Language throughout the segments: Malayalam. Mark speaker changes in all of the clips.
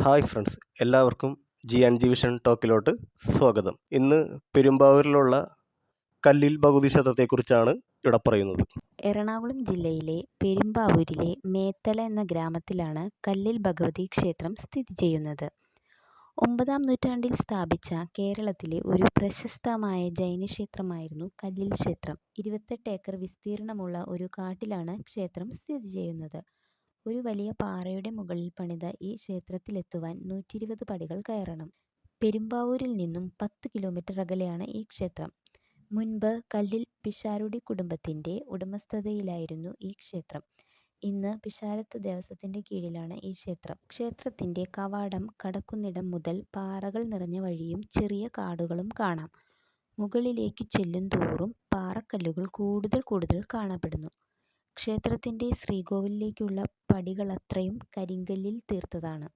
Speaker 1: ഹായ് ഫ്രണ്ട്സ്, എല്ലാവർക്കും ജി വിഷൻ ടോക്കിലോട്ട് സ്വാഗതം. ഇന്ന് പെരുമ്പാവൂരിലുള്ള കല്ലിൽ ഭഗവതി ക്ഷേത്രത്തെക്കുറിച്ചാണ് ഇവിടെ പറയുന്നത്.
Speaker 2: എറണാകുളം ജില്ലയിലെ പെരുമ്പാവൂരിലെ മേത്തല എന്ന ഗ്രാമത്തിലാണ് കല്ലിൽ ഭഗവതി ക്ഷേത്രം സ്ഥിതി ചെയ്യുന്നത്. 9-ാം നൂറ്റാണ്ടിൽ സ്ഥാപിച്ച കേരളത്തിലെ ഒരു പ്രശസ്തമായ ജൈനക്ഷേത്രമായിരുന്നു കല്ലിൽ ക്ഷേത്രം. 28 ഏക്കർ വിസ്തീർണമുള്ള ഒരു കാട്ടിലാണ് ക്ഷേത്രം സ്ഥിതി ചെയ്യുന്നത്. ഒരു വലിയ പാറയുടെ മുകളിൽ പണിത ഈ ക്ഷേത്രത്തിലെത്തുവാൻ 120 പടികൾ കയറണം. പെരുമ്പാവൂരിൽ നിന്നും 10 കിലോമീറ്റർ അകലെയാണ് ഈ ക്ഷേത്രം. മുൻപ് കല്ലിൽ പിഷാരടി കുടുംബത്തിൻ്റെ ഉടമസ്ഥതയിലായിരുന്നു ഈ ക്ഷേത്രം. ഇന്ന് പിഷാരത്ത് ദേവസ്വത്തിൻ്റെ കീഴിലാണ് ഈ ക്ഷേത്രം. ക്ഷേത്രത്തിൻ്റെ കവാടം കടക്കുന്നിടം മുതൽ പാറകൾ നിറഞ്ഞ വഴിയും ചെറിയ കാടുകളും കാണാം. മുകളിലേക്ക് ചെല്ലുന്തോറും പാറക്കല്ലുകൾ കൂടുതൽ കാണപ്പെടുന്നു. ക്ഷേത്രത്തിൻ്റെ ശ്രീകോവിലിലേക്കുള്ള പടികളത്രയും കരിങ്കല്ലിൽ തീർത്തതാണ്.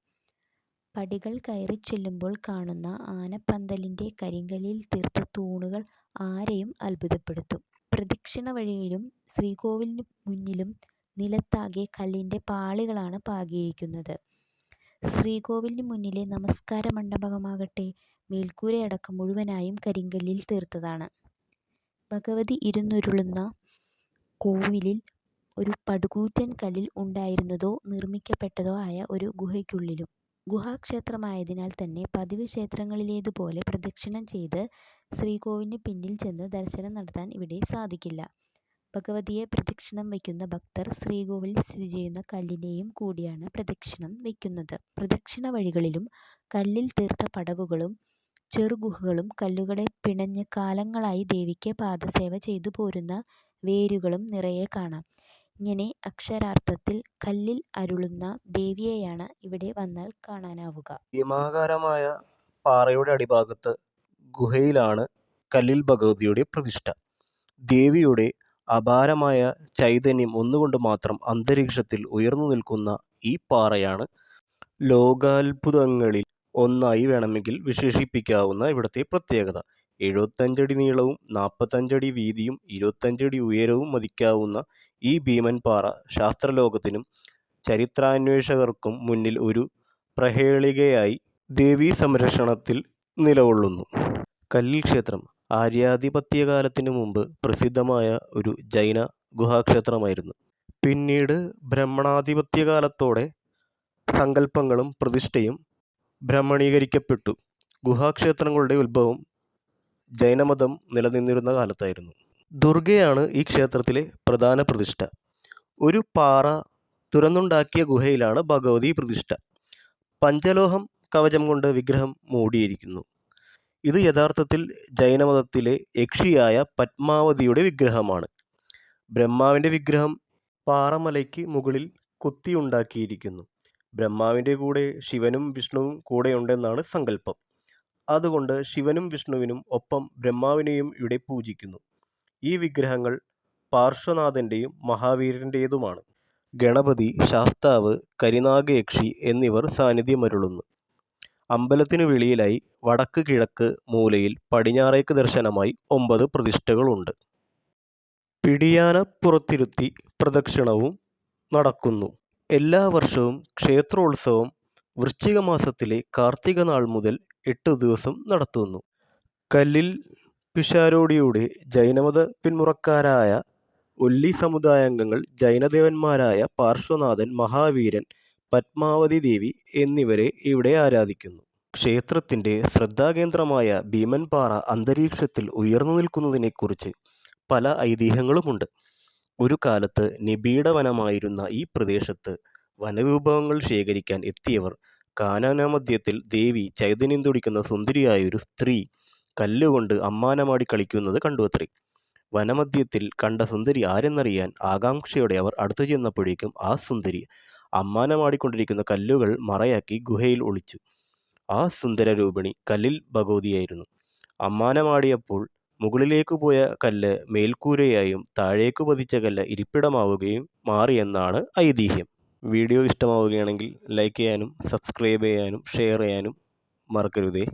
Speaker 2: പടികൾ കയറി ചെല്ലുമ്പോൾ കാണുന്ന ആനപ്പന്തലിൻ്റെ കരിങ്കല്ലിൽ തീർത്ത തൂണുകൾ ആരെയും അത്ഭുതപ്പെടുത്തും. പ്രദക്ഷിണ വഴിയിലും ശ്രീകോവിലിനു മുന്നിലും നിലത്താകെ കല്ലിൻ്റെ പാളികളാണ് പാകിയിരിക്കുന്നത്. ശ്രീകോവിലിനു മുന്നിലെ നമസ്കാര മണ്ഡപമാകട്ടെ മേൽക്കൂരയടക്കം മുഴുവനായും കരിങ്കല്ലിൽ തീർത്തതാണ്. ഭഗവതി ഇരുന്നുരുളുന്ന കോവിലിൽ ഒരു പടുകൂറ്റൻ കല്ലിൽ ഉണ്ടായിരുന്നതോ നിർമ്മിക്കപ്പെട്ടതോ ആയ ഒരു ഗുഹയ്ക്കുള്ളിലും. ഗുഹാക്ഷേത്രമായതിനാൽ തന്നെ പതിവ് ക്ഷേത്രങ്ങളിലേതുപോലെ പ്രദക്ഷിണം ചെയ്ത് ശ്രീകോവിലിന് പിന്നിൽ ചെന്ന് ദർശനം നടത്താൻ ഇവിടെ സാധിക്കില്ല. ഭഗവതിയെ പ്രദക്ഷിണം വയ്ക്കുന്ന ഭക്തർ ശ്രീകോവിലിൽ സ്ഥിതി ചെയ്യുന്ന കല്ലിനെയും കൂടിയാണ് പ്രദക്ഷിണം വയ്ക്കുന്നത്. പ്രദക്ഷിണ വഴികളിലും കല്ലിൽ തീർത്ത പടവുകളും ചെറുഗുഹകളും കല്ലുകളെ പിണഞ്ഞ് കാലങ്ങളായി ദേവിക്ക് പാദസേവ ചെയ്തു പോരുന്ന വേരുകളും നിറയെ കാണാം. ഇങ്ങനെ അക്ഷരാർത്ഥത്തിൽ കല്ലിൽ അരുളുന്ന ദേവിയെയാണ് ഇവിടെ വന്നാൽ കാണാനാവുക.
Speaker 1: ഭീമാകാരമായ പാറയുടെ അടിഭാഗത്ത് ഗുഹയിലാണ് കല്ലിൽ ഭഗവതിയുടെ പ്രതിഷ്ഠ. ദേവിയുടെ അപാരമായ ചൈതന്യം ഒന്നുകൊണ്ട് മാത്രം അന്തരീക്ഷത്തിൽ ഉയർന്നു നിൽക്കുന്ന ഈ പാറയാണ് ലോകാത്ഭുതങ്ങളിൽ ഒന്നായി വേണമെങ്കിൽ വിശേഷിപ്പിക്കാവുന്ന ഇവിടുത്തെ പ്രത്യേകത. 75 അടി നീളവും 45 അടി വീതിയും 25 അടി ഉയരവും മതിക്കാവുന്ന ഈ ഭീമൻ പാറ ശാസ്ത്രലോകത്തിനും ചരിത്രാന്വേഷകർക്കും മുന്നിൽ ഒരു പ്രഹേളികയായി ദേവീ സംരക്ഷണത്തിൽ നിലകൊള്ളുന്നു. കല്ലിൽ ക്ഷേത്രം ആര്യാധിപത്യകാലത്തിനു മുമ്പ് പ്രസിദ്ധമായ ഒരു ജൈന ഗുഹാക്ഷേത്രമായിരുന്നു. പിന്നീട് ബ്രാഹ്മണാധിപത്യകാലത്തോടെ സങ്കല്പങ്ങളും പ്രതിഷ്ഠയും ബ്രാഹ്മണീകരിക്കപ്പെട്ടു. ഗുഹാക്ഷേത്രങ്ങളുടെ ഉത്ഭവം ജൈനമതം നിലനിന്നിരുന്ന കാലത്തായിരുന്നു. ദുർഗയാണ് ഈ ക്ഷേത്രത്തിലെ പ്രധാന പ്രതിഷ്ഠ. ഒരു പാറ തുരന്നുണ്ടാക്കിയ ഗുഹയിലാണ് ഭഗവതി പ്രതിഷ്ഠ. പഞ്ചലോഹം കവചം കൊണ്ട് വിഗ്രഹം മൂടിയിരിക്കുന്നു. ഇത് യഥാർത്ഥത്തിൽ ജൈനമതത്തിലെ യക്ഷിയായ പത്മാവതിയുടെ വിഗ്രഹമാണ്. ബ്രഹ്മാവിൻ്റെ വിഗ്രഹം പാറമലയ്ക്ക് മുകളിൽ കൊത്തിയുണ്ടാക്കിയിരിക്കുന്നു. ബ്രഹ്മാവിൻ്റെ കൂടെ ശിവനും വിഷ്ണുവും കൂടെയുണ്ടെന്നാണ് സങ്കല്പം. അതുകൊണ്ട് ശിവനും വിഷ്ണുവിനും ഒപ്പം ബ്രഹ്മാവിനെയും ഇവിടെ പൂജിക്കുന്നു. ഈ വിഗ്രഹങ്ങൾ പാർശ്വനാഥൻ്റെയും മഹാവീരൻ്റേതുമാണ്. ഗണപതി, ശാസ്താവ്, കരിനാഗയക്ഷി എന്നിവർ സാന്നിധ്യമരുളുന്നു. അമ്പലത്തിനു വെളിയിലായി വടക്ക് കിഴക്ക് മൂലയിൽ പടിഞ്ഞാറേക്ക് ദർശനമായി 9 പ്രതിഷ്ഠകളുണ്ട്. പിടിയാന പുറത്തിരുത്തി പ്രദക്ഷിണവും നടക്കുന്നു. എല്ലാ വർഷവും ക്ഷേത്രോത്സവം വൃശ്ചിക മാസത്തിലെ കാർത്തിക നാൾ മുതൽ 8 ദിവസം നടത്തുന്നു. കല്ലിൽ പിഷാരോടിയുടെ ജൈനമത പിന്മുറക്കാരായ ഒല്ലി സമുദായാംഗങ്ങൾ ജൈനദേവന്മാരായ പാർശ്വനാഥൻ, മഹാവീരൻ, പത്മാവതി ദേവി എന്നിവരെ ഇവിടെ ആരാധിക്കുന്നു. ക്ഷേത്രത്തിൻ്റെ ശ്രദ്ധാകേന്ദ്രമായ ഭീമൻപാറ അന്തരീക്ഷത്തിൽ ഉയർന്നു നിൽക്കുന്നതിനെക്കുറിച്ച് പല ഐതിഹ്യങ്ങളുമുണ്ട്. ഒരു കാലത്ത് നിബിഡ വനമായിരുന്ന ഈ പ്രദേശത്ത് വനവിഭവങ്ങൾ ശേഖരിക്കാൻ എത്തിയവർ കാനനമധ്യത്തിൽ ദേവി ചൈതന്യം തുടിക്കുന്ന സുന്ദരിയായൊരു സ്ത്രീ കല്ലുകൊണ്ട് അമ്മാനമാടി കളിക്കുന്നത് കണ്ടുവത്രേ. വനമധ്യത്തിൽ കണ്ട സുന്ദരി ആരെന്നറിയാൻ ആകാംക്ഷയോടെ അവർ അടുത്തു ചെന്നപ്പോഴേക്കും ആ സുന്ദരി അമ്മാനമാടിക്കൊണ്ടിരിക്കുന്ന കല്ലുകൾ മറയാക്കി ഗുഹയിൽ ഒളിച്ചു. ആ സുന്ദരരൂപിണി കല്ലിൽ ഭഗവതിയായിരുന്നു. അമ്മാനമാടിയപ്പോൾ മുകളിലേക്ക് പോയ കല്ല് മേൽക്കൂരയായും താഴേക്ക് പതിച്ച കല്ല് ഇരിപ്പിടമാവുകയും മാറിയെന്നാണ് ഐതിഹ്യം. വീഡിയോ ഇഷ്ടമാവുകയാണെങ്കിൽ ലൈക്ക് ചെയ്യാനും സബ്സ്ക്രൈബ് ചെയ്യാനും ഷെയർ ചെയ്യാനും മറക്കരുതേ.